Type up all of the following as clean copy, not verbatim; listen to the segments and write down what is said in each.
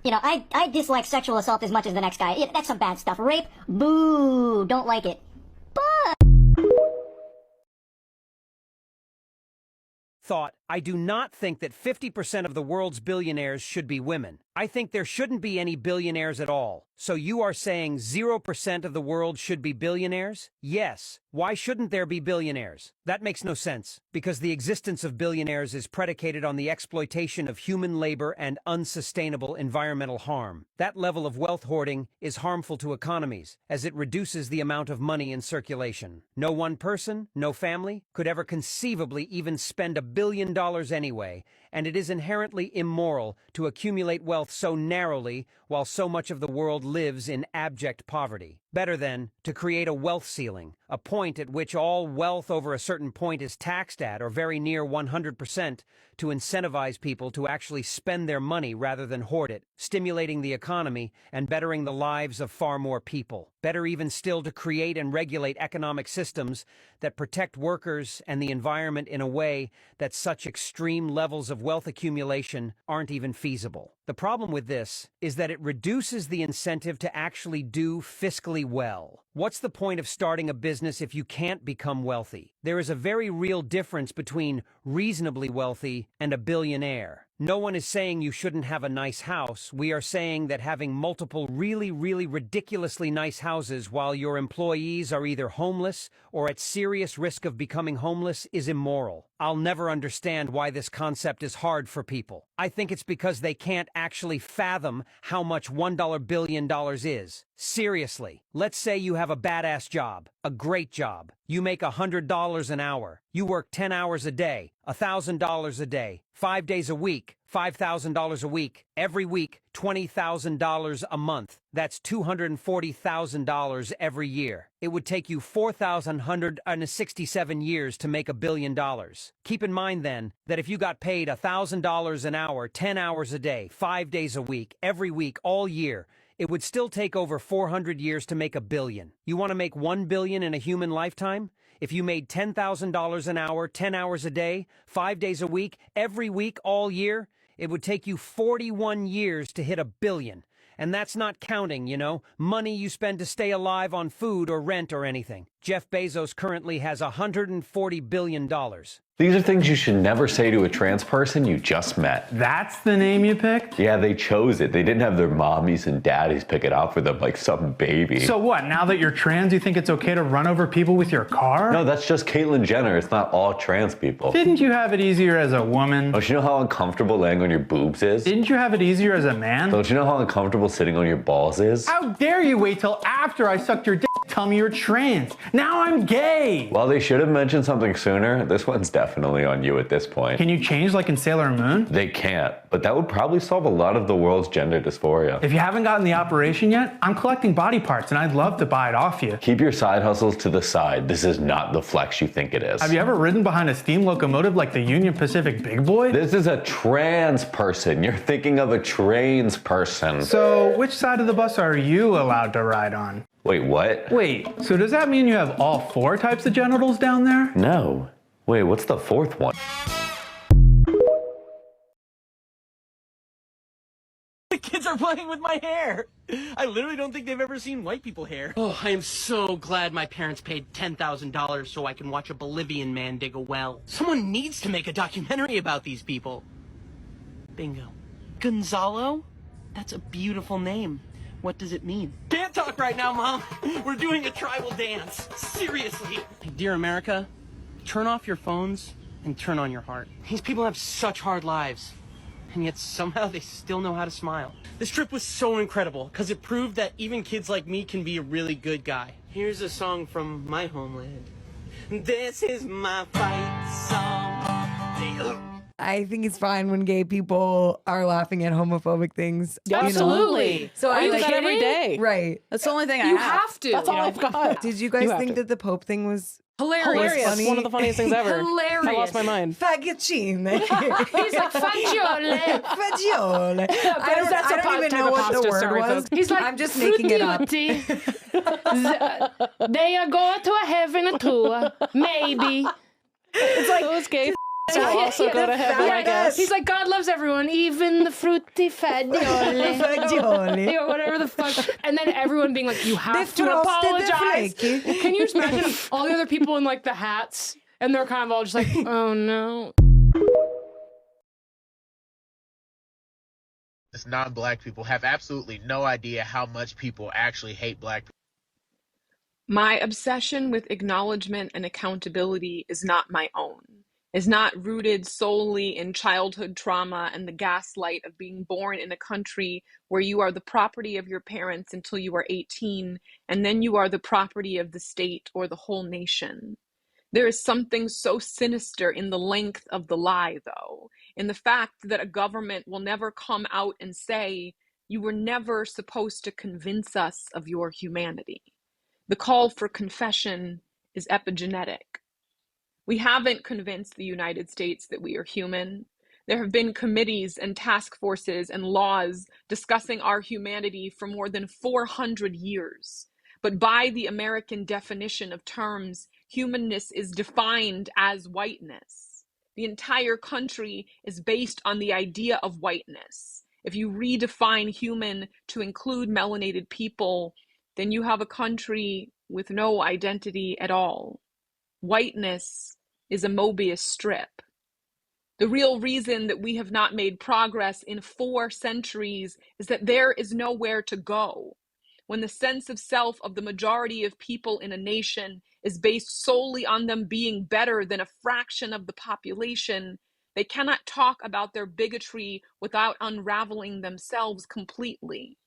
You know, I dislike sexual assault as much as the next guy. Yeah, that's some bad stuff. Rape, boo, don't like it. Thought, I do not think that 50% of the world's billionaires should be women. I think there shouldn't be any billionaires at all. So you are saying 0% of the world should be billionaires? Yes. Why shouldn't there be billionaires? That makes no sense, because the existence of billionaires is predicated on the exploitation of human labor and unsustainable environmental harm. That level of wealth hoarding is harmful to economies, as it reduces the amount of money in circulation. No one person, no family, could ever conceivably even spend $1 billion anyway, and it is inherently immoral to accumulate wealth so narrowly while so much of the world lives in abject poverty. Better then, to create a wealth ceiling, a point at which all wealth over a certain point is taxed at or very near 100%, to incentivize people to actually spend their money rather than hoard it, stimulating the economy and bettering the lives of far more people. Better even still to create and regulate economic systems that protect workers and the environment in a way that such extreme levels of wealth accumulation aren't even feasible. The problem with this is that it reduces the incentive to actually do fiscally well. What's the point of starting a business if you can't become wealthy? There is a very real difference between reasonably wealthy and a billionaire. No one is saying you shouldn't have a nice house. We are saying that having multiple really ridiculously nice houses while your employees are either homeless or at serious risk of becoming homeless is immoral. I'll never understand why this concept is hard for people. I think it's because they can't actually fathom how much $1 billion is. Seriously, let's say you have a badass job, a great job. You make $100 an hour. You work 10 hours a day, $1,000 a day, 5 days a week, $5,000 a week, every week, $20,000 a month. That's $240,000 every year. It would take you 4,167 years to make $1 billion. Keep in mind then that if you got paid $1,000 an hour, 10 hours a day, 5 days a week, every week, all year, it would still take over 400 years to make $1 billion. You want to make $1 billion in a human lifetime? If you made $10,000 an hour, 10 hours a day, 5 days a week, every week, all year, it would take you 41 years to hit $1 billion. And that's not counting, you know, money you spend to stay alive on food or rent or anything. Jeff Bezos currently has $140 billion. These are things you should never say to a trans person you just met. That's the name you picked? Yeah, they chose it. They didn't have their mommies and daddies pick it out for them like some baby. So what, now that you're trans, you think it's okay to run over people with your car? No, that's just Caitlyn Jenner. It's not all trans people. Didn't you have it easier as a woman? Don't you know how uncomfortable laying on your boobs is? Didn't you have it easier as a man? Don't you know how uncomfortable sitting on your balls is? How dare you wait till after I sucked your dick to tell me you're trans? Now I'm gay! Well, they should have mentioned something sooner. This one's definitely on you at this point. Can you change like in Sailor Moon? They can't, but that would probably solve a lot of the world's gender dysphoria. If you haven't gotten the operation yet, I'm collecting body parts and I'd love to buy it off you. Keep your side hustles to the side. This is not the flex you think it is. Have you ever ridden behind a steam locomotive like the Union Pacific Big Boy? This is a trans person. You're thinking of a trains person. So which side of the bus are you allowed to ride on? Wait, what? Wait, so does that mean you have all 4 types of genitals down there? No. Wait, what's the 4th one? The kids are playing with my hair. I literally don't think they've ever seen white people hair. Oh, I am so glad my parents paid $10,000 so I can watch a Bolivian man dig a well. Someone needs to make a documentary about these people. Bingo. Gonzalo? That's a beautiful name. What does it mean? Can't talk right now, Mom. We're doing a tribal dance. Seriously. Dear America, turn off your phones and turn on your heart. These people have such hard lives, and yet somehow they still know how to smile. This trip was so incredible because it proved that even kids like me can be a really good guy. Here's a song from my homeland. This is my fight song. I think it's fine when gay people are laughing at homophobic things. Absolutely. So I I do like that every day. Right. That's the only thing I have. You have to. That's all I've got. Did you guys think that the Pope thing was hilarious? Funny? One of the funniest things ever. Hilarious. I lost my mind. Faggottine. He's like, fagioli. Fagioli. I don't even know what the word was. He's like, I'm just making it up. They are going to a heaven tour. Maybe. It's like those gay So also go to heaven, I guess. He's like, God loves everyone, even the frutti fagioli. Fagioli. Or whatever the fuck. And then everyone being like, you have to frosted apologize. flaky. Can you just imagine all the other people in like the hats? And they're kind of all just like, oh no. Non-black people have absolutely no idea how much people actually hate black people. My obsession with acknowledgement and accountability is not my own. Is not rooted solely in childhood trauma and the gaslight of being born in a country where you are the property of your parents until you are 18, and then you are the property of the state or the whole nation. There is something so sinister in the length of the lie, though, in the fact that a government will never come out and say, you were never supposed to convince us of your humanity. The call for confession is epigenetic. We haven't convinced the United States that we are human. There have been committees and task forces and laws discussing our humanity for more than 400 years. But by the American definition of terms, humanness is defined as whiteness. The entire country is based on the idea of whiteness. If you redefine human to include melanated people, then you have a country with no identity at all. Whiteness is a Mobius strip. The real reason that we have not made progress in 4 centuries is that there is nowhere to go. When the sense of self of the majority of people in a nation is based solely on them being better than a fraction of the population, they cannot talk about their bigotry without unraveling themselves completely.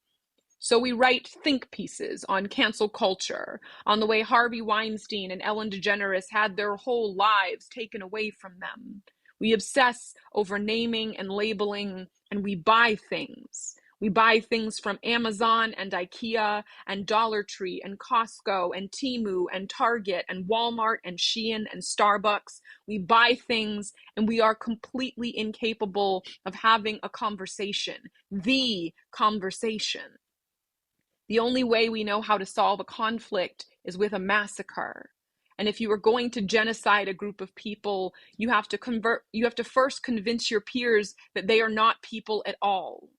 So we write think pieces on cancel culture, on the way Harvey Weinstein and Ellen DeGeneres had their whole lives taken away from them. We obsess over naming and labeling, and we buy things. We buy things from Amazon and IKEA and Dollar Tree and Costco and Temu and Target and Walmart and Shein and Starbucks. We buy things and we are completely incapable of having a conversation, the conversation. The only way we know how to solve a conflict is with a massacre. And if you are going to genocide a group of people, you have to first convince your peers that they are not people at all.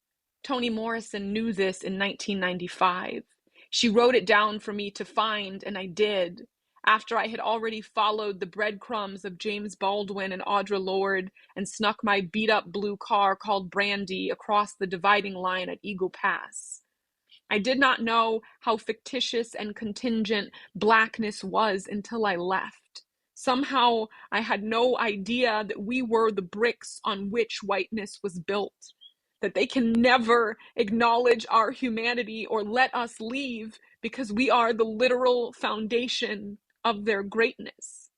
Toni Morrison knew this in 1995. She wrote it down for me to find, and I did, after I had already followed the breadcrumbs of James Baldwin and Audre Lorde and snuck my beat-up blue car called Brandy across the dividing line at Eagle Pass. I did not know how fictitious and contingent blackness was until I left. Somehow I had no idea that we were the bricks on which whiteness was built, that they can never acknowledge our humanity or let us leave because we are the literal foundation of their greatness.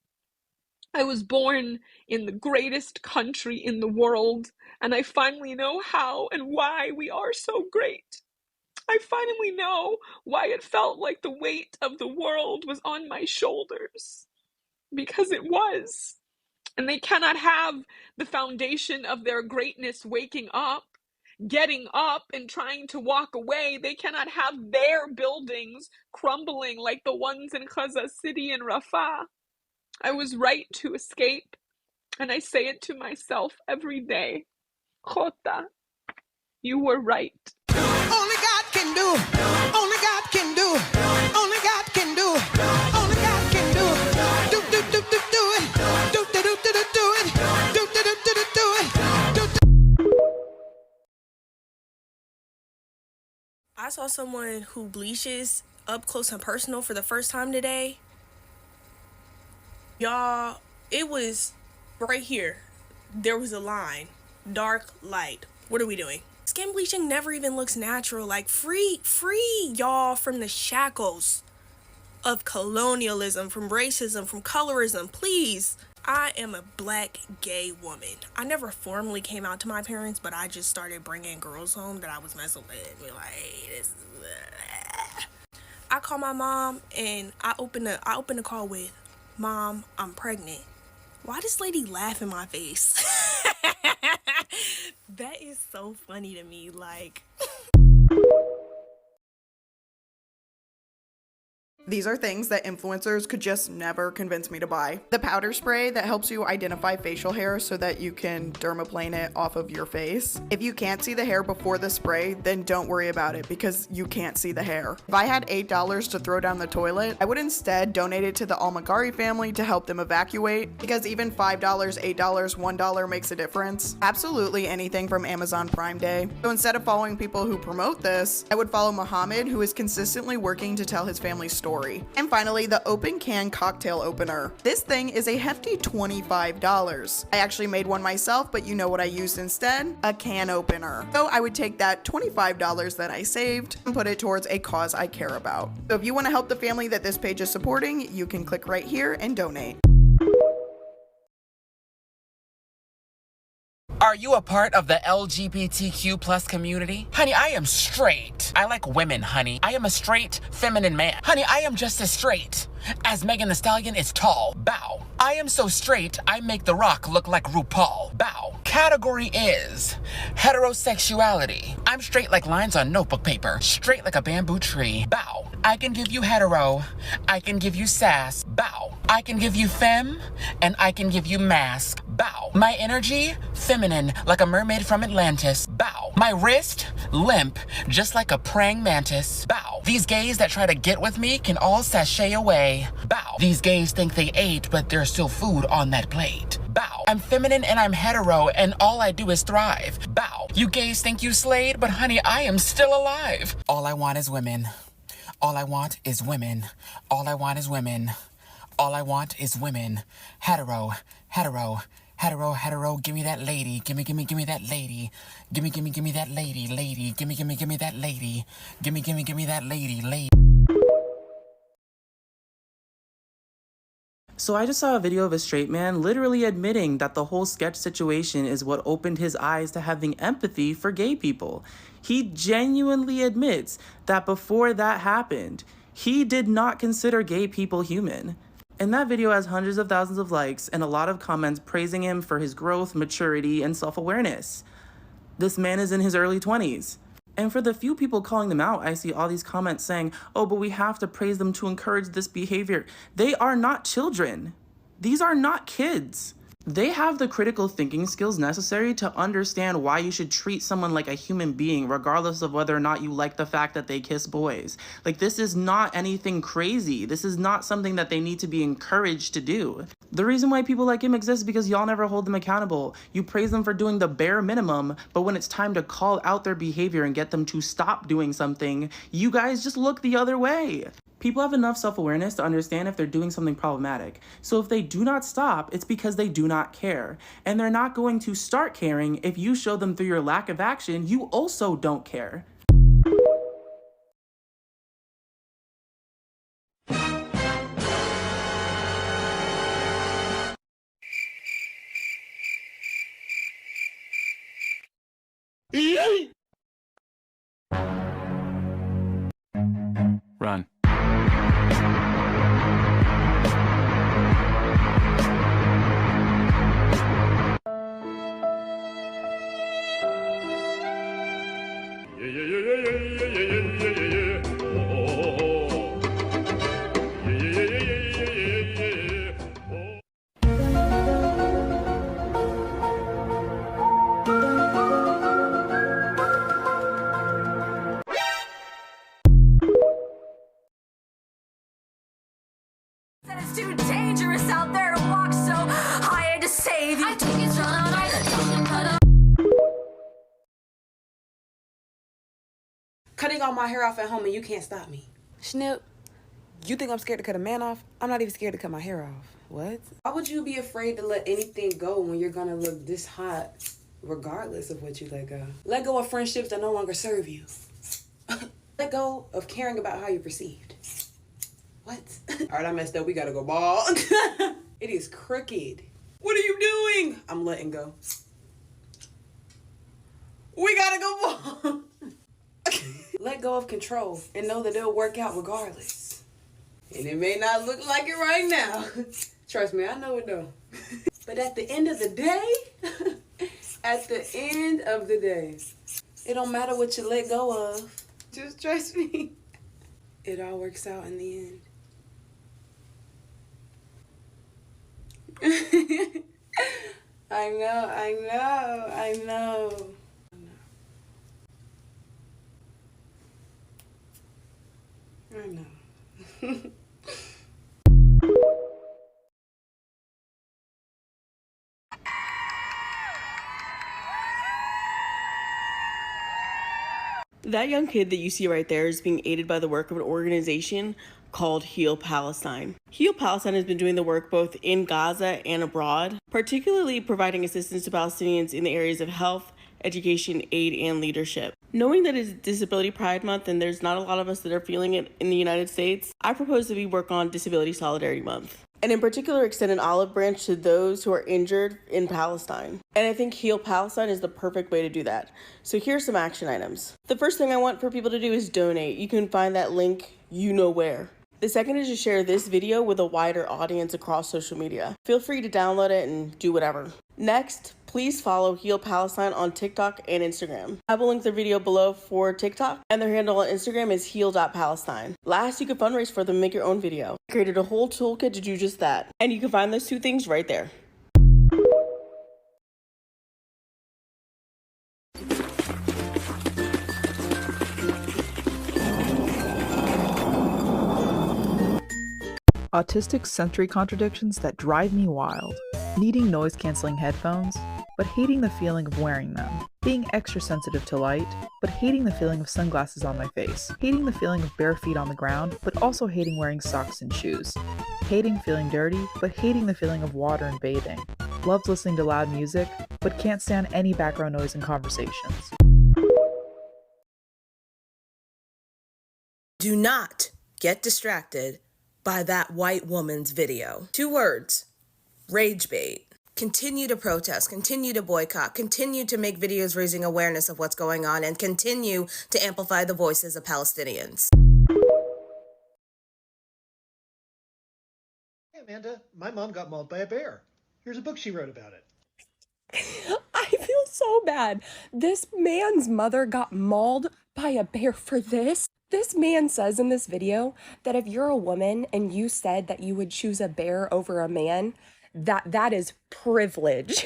I was born in the greatest country in the world, and I finally know how and why we are so great. I finally know why it felt like the weight of the world was on my shoulders. Because it was. And they cannot have the foundation of their greatness waking up, getting up and trying to walk away. They cannot have their buildings crumbling like the ones in Gaza City and Rafah. I was right to escape, and I say it to myself every day. Jota, you were right. Only God can do. Only God can do. Only God can do. Only God can do. Do do do do do it. Do do do do do do it. Do do do do do do it. I saw someone who bleaches up close and personal for the first time today. Y'all, it was right here. There was a line. Dark, light. What are we doing? Skin bleaching never even looks natural. Like, free y'all from the shackles of colonialism, from racism, from colorism, please. I am a black gay woman. I never formally came out to my parents, but I just started bringing girls home that I was messing with. And be like, hey, this is... I call my mom and I open the call with, Mom, I'm pregnant. Why does lady laugh in my face? That is so funny to me, like... These are things that influencers could just never convince me to buy. The powder spray that helps you identify facial hair so that you can dermaplane it off of your face. If you can't see the hair before the spray, then don't worry about it because you can't see the hair. If I had $8 to throw down the toilet, I would instead donate it to the Almagari family to help them evacuate, because even $5, $8, $1 makes a difference. Absolutely anything from Amazon Prime Day. So instead of following people who promote this, I would follow Muhammad, who is consistently working to tell his family's story. And finally, the open can cocktail opener. This thing is a hefty $25. I actually made one myself, but you know what I used instead? A can opener. So I would take that $25 that I saved and put it towards a cause I care about. So if you want to help the family that this page is supporting, you can click right here and donate. Are you a part of the LGBTQ plus community? Honey, I am straight. I like women, honey. I am a straight, feminine man. Honey, I am just as straight as Megan Thee Stallion is tall. Bow. I am so straight, I make The Rock look like RuPaul. Bow. Category is heterosexuality. I'm straight like lines on notebook paper. Straight like a bamboo tree. Bow. I can give you hetero. I can give you sass. Bow. I can give you femme, and I can give you mask. Bow. My energy, feminine, like a mermaid from Atlantis. Bow. My wrist, limp, just like a praying mantis. Bow. These gays that try to get with me can all sashay away. Bow. These gays think they ate, but there's still food on that plate. Bow. I'm feminine and I'm hetero, and all I do is thrive. Bow. You gays think you slayed, but honey, I am still alive. All I want is women. All I want is women. All I want is women. All I want is women. Hetero, hetero, hetero, hetero. Give me that lady. Give me that lady. Give me that lady, lady. Give me that lady. Give me that lady, lady. So I just saw a video of a straight man literally admitting that the whole sketch situation is what opened his eyes to having empathy for gay people. He genuinely admits that before that happened, he did not consider gay people human. And that video has hundreds of thousands of likes and a lot of comments praising him for his growth, maturity, and self-awareness. This man is in his early 20s. And for the few people calling them out, I see all these comments saying, oh, but we have to praise them to encourage this behavior. They are not children. These are not kids. They have the critical thinking skills necessary to understand why you should treat someone like a human being, regardless of whether or not you like the fact that they kiss boys. Like, this is not anything crazy. This is not something that they need to be encouraged to do. The reason why people like him exist is because y'all never hold them accountable. You praise them for doing the bare minimum, but when it's time to call out their behavior and get them to stop doing something, you guys just look the other way. People have enough self-awareness to understand if they're doing something problematic. So if they do not stop, it's because they do not care. And they're not going to start caring if you show them through your lack of action you also don't care. Run. It's too dangerous out there to walk so high to save you. I think it's wrong. Cutting all my hair off at home and you can't stop me. Snip. You think I'm scared to cut a man off? I'm not even scared to cut my hair off. What? Why would you be afraid to let anything go when you're gonna look this hot regardless of what you let go? Let go of friendships that no longer serve you. Let go of caring about how you're perceived. What? All right, I messed up. We gotta go bald. It is crooked. What are you doing? I'm letting go. We gotta go bald. Let go of control and know that it'll work out regardless. And it may not look like it right now. Trust me, I know it though. But at the end of the day, it don't matter what you let go of. Just trust me. It all works out in the end. I know. That young kid that you see right there is being aided by the work of an organization called Heal Palestine. Heal Palestine has been doing the work both in Gaza and abroad, particularly providing assistance to Palestinians in the areas of health, education, aid, and leadership. Knowing that it's Disability Pride Month and there's not a lot of us that are feeling it in the United States, I propose that we work on Disability Solidarity Month. And in particular, extend an olive branch to those who are injured in Palestine. And I think Heal Palestine is the perfect way to do that. So here's some action items. The first thing I want for people to do is donate. You can find that link you know where. The second is to share this video with a wider audience across social media. Feel free to download it and do whatever. Next, please follow Heal Palestine on TikTok and Instagram. I will link the video below for TikTok, and their handle on Instagram is heal.palestine. Last, you can fundraise for them and make your own video. I created a whole toolkit to do just that, and you can find those two things right there. Autistic sensory contradictions that drive me wild. Needing noise-canceling headphones, but hating the feeling of wearing them. Being extra sensitive to light, but hating the feeling of sunglasses on my face. Hating the feeling of bare feet on the ground, but also hating wearing socks and shoes. Hating feeling dirty, but hating the feeling of water and bathing. Loves listening to loud music, but can't stand any background noise in conversations. Do not get distracted by that white woman's video. 2 words, rage bait. Continue to protest, continue to boycott, continue to make videos raising awareness of what's going on, and continue to amplify the voices of Palestinians. Hey Amanda, my mom got mauled by a bear. Here's a book she wrote about it. I feel so bad. This man's mother got mauled by a bear for this. This man says in this video that if you're a woman and you said that you would choose a bear over a man, that is privilege.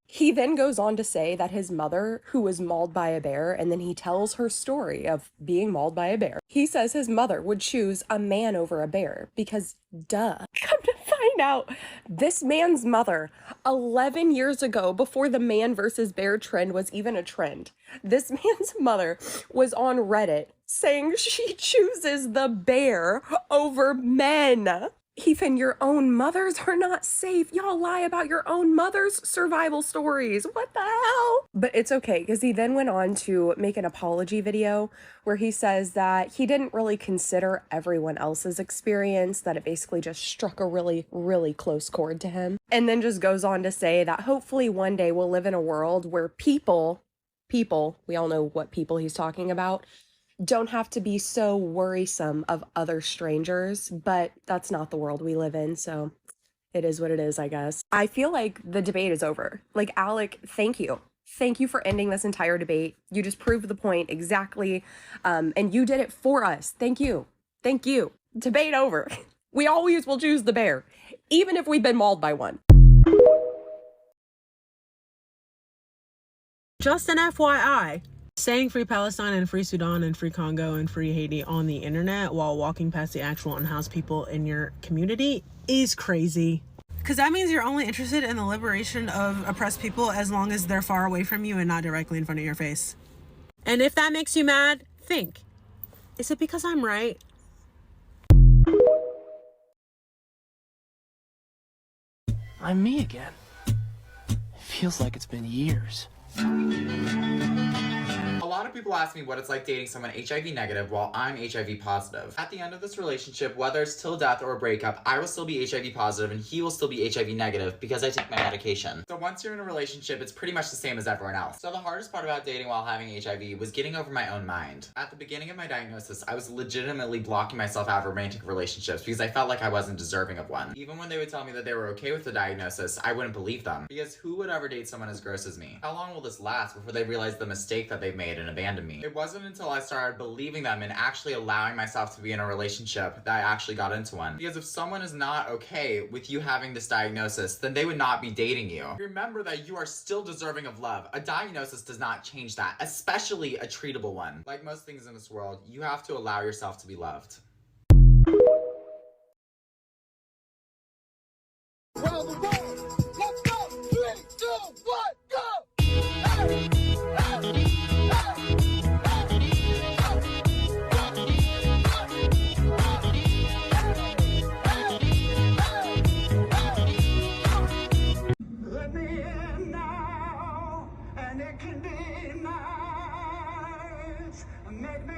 He then goes on to say that his mother, who was mauled by a bear, and then he tells her story of being mauled by a bear. He says his mother would choose a man over a bear because, duh. Come to find out, this man's mother, 11 years ago, before the man versus bear trend was even a trend, this man's mother was on Reddit saying she chooses the bear over men. Even your own mothers are not safe. Y'all lie about your own mother's survival stories. What the hell? But it's okay, because he then went on to make an apology video where he says that he didn't really consider everyone else's experience, that it basically just struck a really, really close chord to him. And then just goes on to say that hopefully one day we'll live in a world where people, we all know what people he's talking about, don't have to be so worrisome of other strangers, but that's not the world we live in, so it is what it is, I guess. I feel like the debate is over. Like, Alec, thank you. Thank you for ending this entire debate. You just proved the point exactly, and you did it for us. Thank you. Thank you. Debate over. We always will choose the bear, even if we've been mauled by one. Just an FYI. Saying free Palestine and free Sudan and free Congo and free Haiti on the internet while walking past the actual unhoused people in your community is crazy. Because that means you're only interested in the liberation of oppressed people as long as they're far away from you and not directly in front of your face. And if that makes you mad, think, is it because I'm right? I'm me again. It feels like it's been years. A lot of people ask me what it's like dating someone HIV negative while I'm HIV positive. At the end of this relationship, whether it's till death or a breakup, I will still be HIV positive and he will still be HIV negative because I take my medication. So once you're in a relationship, it's pretty much the same as everyone else. So the hardest part about dating while having HIV was getting over my own mind. At the beginning of my diagnosis, I was legitimately blocking myself out of romantic relationships because I felt like I wasn't deserving of one. Even when they would tell me that they were okay with the diagnosis, I wouldn't believe them. Because who would ever date someone as gross as me? How long will this last before they realize the mistake that they've made and abandon abandon me. It wasn't until I started believing them and actually allowing myself to be in a relationship that I actually got into one. Because if someone is not okay with you having this diagnosis, then they would not be dating you. Remember that you are still deserving of love. A diagnosis does not change that, especially a treatable one. Like most things in this world, you have to allow yourself to be loved. Well, the world, let's go. 3, 2, 1, go. Hey, hey, hey. Let me in now, and it can be nice. Make me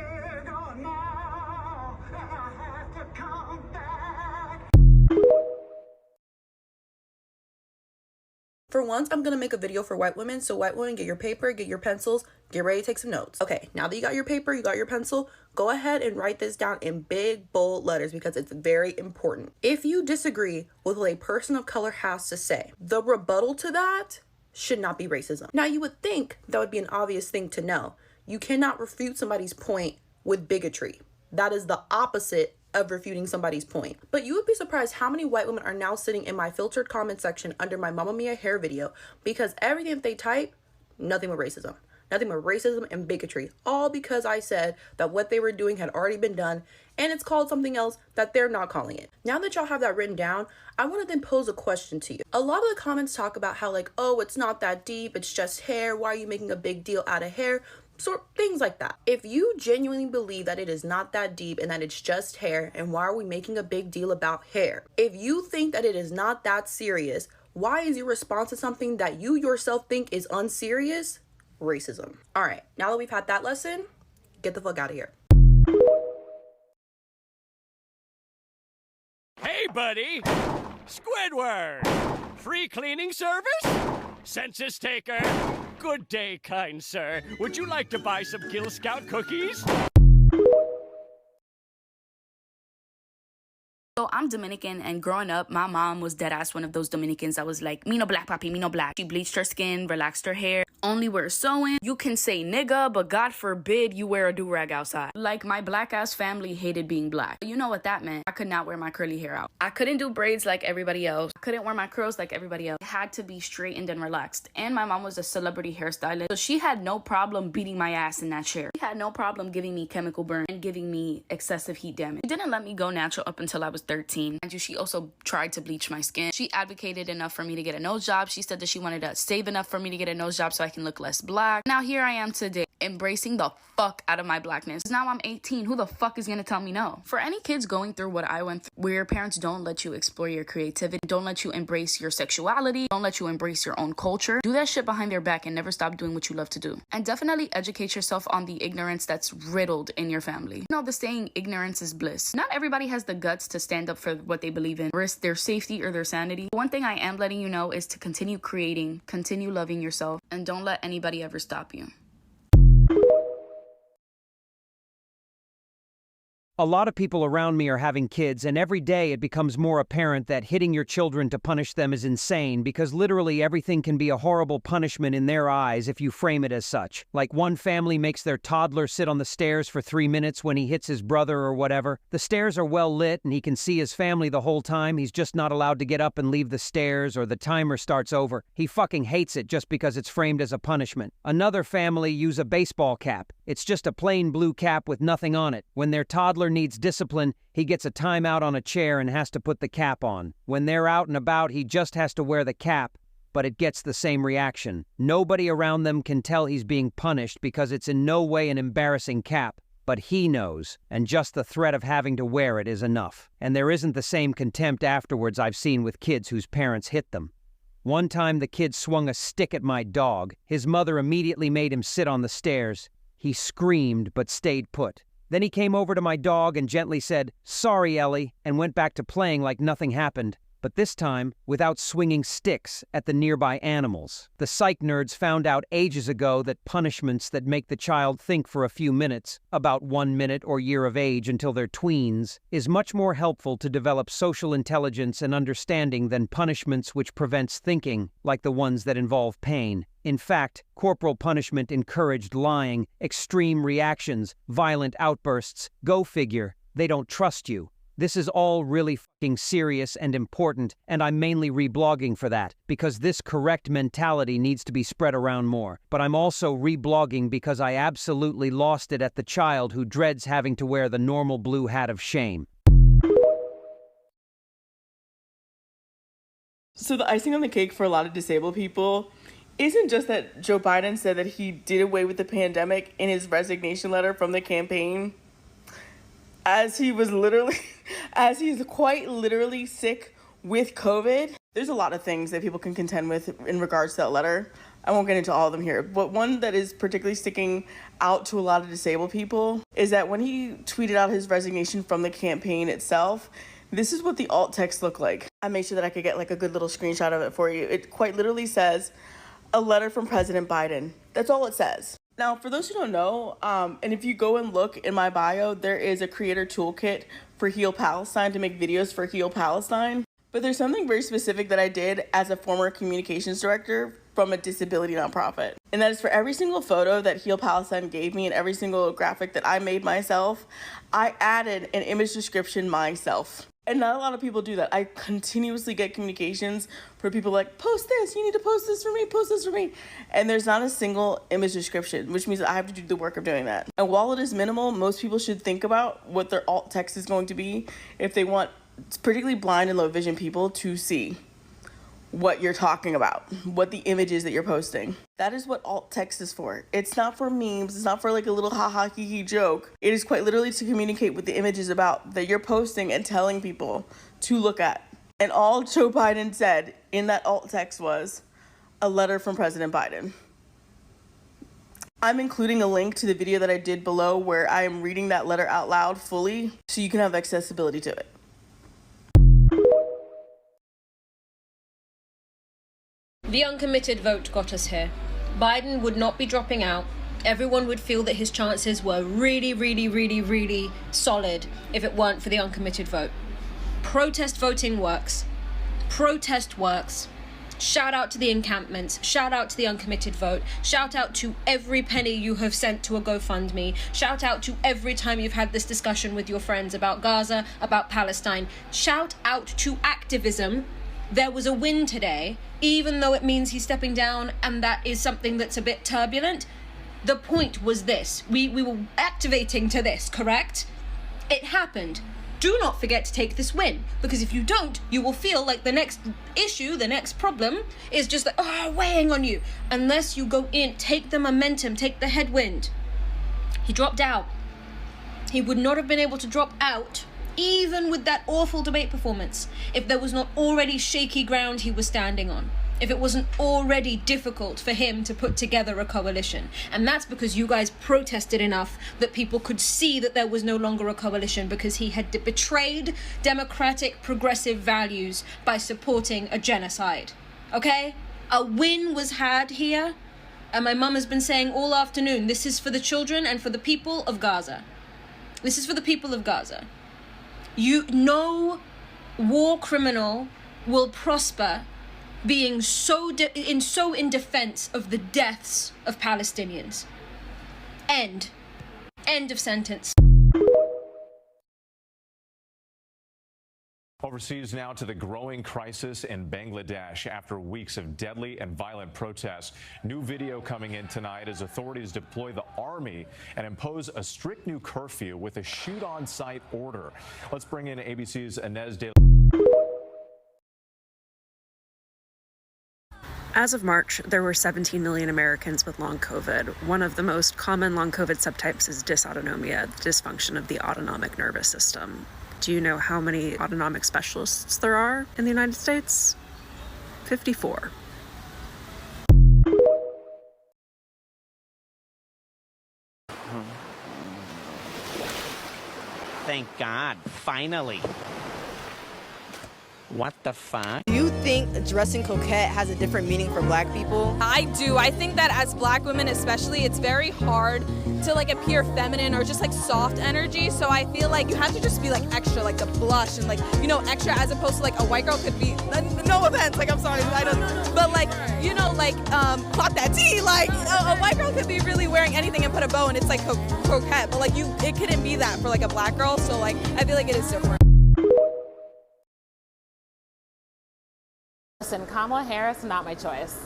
go now, and I have to come back. For once, I'm gonna make a video for white women. So white women, get your paper, get your pencils, get ready to take some notes. Okay, now that you got your paper, you got your pencil, go ahead and write this down in big, bold letters because it's very important. If you disagree with what a person of color has to say, the rebuttal to that should not be racism. Now, you would think that would be an obvious thing to know. You cannot refute somebody's point with bigotry. That is the opposite of refuting somebody's point. But you would be surprised how many white women are now sitting in my filtered comment section under my Mamma Mia hair video because everything that they type, nothing but racism. Nothing but racism and bigotry. All because I said that what they were doing had already been done and it's called something else that they're not calling it. Now that y'all have that written down, I want to then pose a question to you. A lot of the comments talk about how like, oh, it's not that deep, it's just hair. Why are you making a big deal out of hair? Sort things like that. If you genuinely believe that it is not that deep and that it's just hair, and why are we making a big deal about hair? If you think that it is not that serious, why is your response to something that you yourself think is unserious? Racism. All right, now that we've had that lesson, get the fuck out of here. Hey, buddy! Squidward! Free cleaning service? Census taker? Good day, kind sir. Would you like to buy some Girl Scout cookies? So I'm Dominican, and growing up, my mom was deadass one of those Dominicans that was like, me no black, papi, me no black. She bleached her skin, relaxed her hair, only wear sewing. You can say nigga, but God forbid you wear a do-rag outside. Like, my black-ass family hated being black. You know what that meant. I could not wear my curly hair out. I couldn't do braids like everybody else. I couldn't wear my curls like everybody else. It had to be straightened and relaxed. And my mom was a celebrity hairstylist, so she had no problem beating my ass in that chair. She had no problem giving me chemical burn and giving me excessive heat damage. She didn't let me go natural up until I was 13. And she also tried to bleach my skin. She advocated enough for me to get a nose job. She said that she wanted to save enough for me to get a nose job so I can look less black. Now here I am today, embracing the fuck out of my blackness. Now I'm 18. Who the fuck is gonna tell me no? For any kids going through what I went through, where your parents don't let you explore your creativity, don't let you embrace your sexuality, don't let you embrace your own culture, do that shit behind their back and never stop doing what you love to do. And definitely educate yourself on the ignorance that's riddled in your family. You know the saying, ignorance is bliss. Not everybody has the guts to stand up for what they believe in, risk their safety or their sanity. One thing I am letting you know is to continue creating, continue loving yourself, and don't let anybody ever stop you. A lot of people around me are having kids, and every day it becomes more apparent that hitting your children to punish them is insane because literally everything can be a horrible punishment in their eyes if you frame it as such. Like one family makes their toddler sit on the stairs for 3 minutes when he hits his brother or whatever. The stairs are well lit and he can see his family the whole time. He's just not allowed to get up and leave the stairs or the timer starts over. He fucking hates it just because it's framed as a punishment. Another family use a baseball cap. It's just a plain blue cap with nothing on it. When their toddler needs discipline, he gets a timeout on a chair and has to put the cap on. When they're out and about, he just has to wear the cap, but it gets the same reaction. Nobody around them can tell he's being punished because it's in no way an embarrassing cap, but he knows, and just the threat of having to wear it is enough. And there isn't the same contempt afterwards I've seen with kids whose parents hit them. One time the kid swung a stick at my dog. His mother immediately made him sit on the stairs. He screamed but stayed put. Then he came over to my dog and gently said, "Sorry, Ellie," and went back to playing like nothing happened. but this time without swinging sticks at the nearby animals. The psych nerds found out ages ago that punishments that make the child think for a few minutes, about 1 minute or year of age until they're tweens, is much more helpful to develop social intelligence and understanding than punishments which prevents thinking, like the ones that involve pain. In fact, corporal punishment encouraged lying, extreme reactions, violent outbursts. Go figure, they don't trust you. This is all really fucking serious and important, and I'm mainly reblogging for that, because this correct mentality needs to be spread around more. But I'm also reblogging because I absolutely lost it at the child who dreads having to wear the normal blue hat of shame. So the icing on the cake for a lot of disabled people isn't just that Joe Biden said that he did away with the pandemic in his resignation letter from the campaign, as he's quite literally sick with COVID. There's a lot of things that people can contend with in regards to that letter. I won't get into all of them here, but one that is particularly sticking out to a lot of disabled people is that when he tweeted out his resignation from the campaign itself, this is what the alt text looked like. I made sure that I could get like a good little screenshot of it for you. It quite literally says, "A letter from President Biden." That's all it says. Now, for those who don't know, and if you go and look in my bio, there is a creator toolkit for Heal Palestine to make videos for Heal Palestine. But there's something very specific that I did as a former communications director from a disability nonprofit. And that is for every single photo that Heal Palestine gave me and every single graphic that I made myself, I added an image description myself. And not a lot of people do that. I continuously get communications for people like, post this, you need to post this for me, post this for me. And there's not a single image description, which means that I have to do the work of doing that. And while it is minimal, most people should think about what their alt text is going to be if they want particularly blind and low vision people to see what you're talking about, what the image is that you're posting. That is what alt text is for. It's not for memes. It's not for like a little ha-ha hee joke. It is quite literally to communicate what the image is about that you're posting and telling people to look at. And all Joe Biden said in that alt text was a letter from President Biden. I'm including a link to the video that I did below where I am reading that letter out loud fully so you can have accessibility to it. The uncommitted vote got us here. Biden would not be dropping out. Everyone would feel that his chances were really, really, really, really solid if it weren't for the uncommitted vote. Protest voting works. Protest works. Shout out to the encampments. Shout out to the uncommitted vote. Shout out to every penny you have sent to a GoFundMe. Shout out to every time you've had this discussion with your friends about Gaza, about Palestine. Shout out to activism. There was a win today, even though it means he's stepping down and that is something that's a bit turbulent. The point was this. We were activating to this, correct? It happened. Do not forget to take this win, because if you don't, you will feel like the next issue, the next problem is just like, weighing on you. Unless you go in, take the momentum, take the headwind. He dropped out. He would not have been able to drop out even with that awful debate performance, if there was not already shaky ground he was standing on, if it wasn't already difficult for him to put together a coalition. And that's because you guys protested enough that people could see that there was no longer a coalition, because he had betrayed democratic progressive values by supporting a genocide. Okay? A win was had here, and my mum has been saying all afternoon, this is for the children and for the people of Gaza. This is for the people of Gaza. No war criminal will prosper being so in defense of the deaths of Palestinians. End of sentence. Overseas now to the growing crisis in Bangladesh after weeks of deadly and violent protests. New video coming in tonight as authorities deploy the army and impose a strict new curfew with a shoot-on-sight order. Let's bring in ABC's Inez De. As of March, there were 17 million Americans with long COVID. One of the most common long COVID subtypes is dysautonomia, the dysfunction of the autonomic nervous system. Do you know how many autonomic specialists there are in the United States? 54. Thank God, finally. What the fuck? Do you think dressing coquette has a different meaning for black people? I do. I think that as black women especially, it's very hard to like appear feminine or just like soft energy. So I feel like you have to just be like extra, like the blush and like, you know, extra, as opposed to like a white girl could be, no offense, like I'm sorry, I don't, but like, you know, like clock that tea, like a white girl could be really wearing anything and put a bow and it's like coquette, but like it couldn't be that for like a black girl. So like, I feel like it is different. Listen, Kamala Harris, not my choice.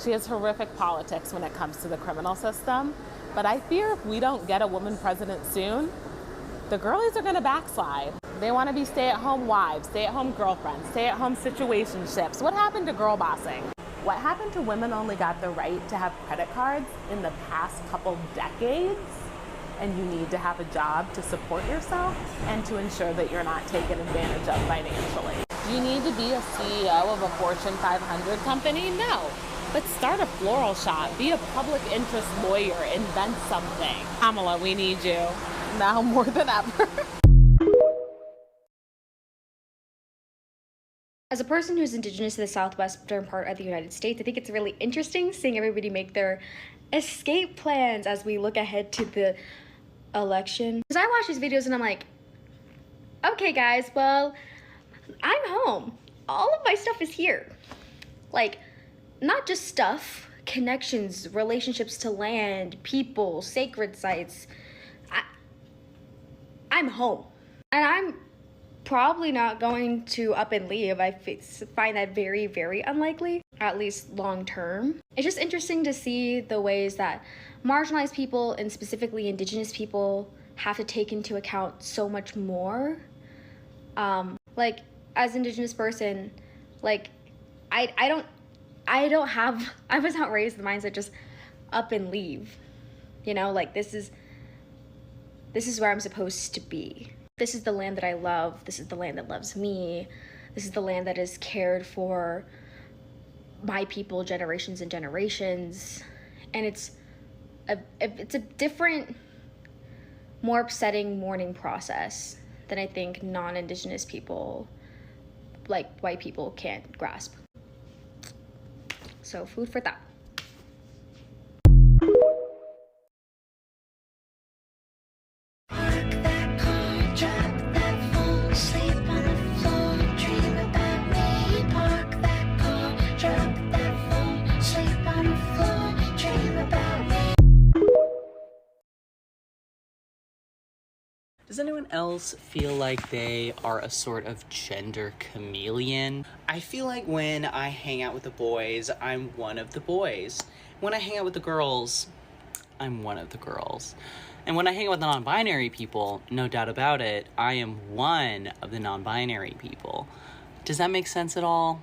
She has horrific politics when it comes to the criminal system, but I fear if we don't get a woman president soon, the girlies are gonna backslide. They wanna be stay-at-home wives, stay-at-home girlfriends, stay-at-home situationships. What happened to girl bossing? What happened to women only got the right to have credit cards in the past couple decades? And you need to have a job to support yourself and to ensure that you're not taken advantage of financially. Do you need to be a CEO of a Fortune 500 company? No. But start a floral shop, be a public interest lawyer, invent something. Kamala, we need you now more than ever. As a person who's indigenous to the southwestern part of the United States, I think it's really interesting seeing everybody make their escape plans as we look ahead to the election. Because I watch these videos and I'm like, okay guys, well, I'm home. All of my stuff is here. Like, not just stuff, connections, relationships to land, people, sacred sites. I'm home. And I'm probably not going to up and leave. I find that very, very unlikely, at least long term. It's just interesting to see the ways that marginalized people and specifically indigenous people have to take into account so much more. Like, as an indigenous person, like, I was not raised in the mindset just up and leave. You know, like, this is where I'm supposed to be. This is the land that I love. This is the land that loves me. This is the land that has cared for my people generations and generations. And it's a different, more upsetting mourning process than I think non-indigenous people, like white people, can't grasp. So food for thought. Does anyone else feel like they are a sort of gender chameleon? I feel like when I hang out with the boys, I'm one of the boys. When I hang out with the girls, I'm one of the girls. And when I hang out with the non-binary people, no doubt about it, I am one of the non-binary people. Does that make sense at all?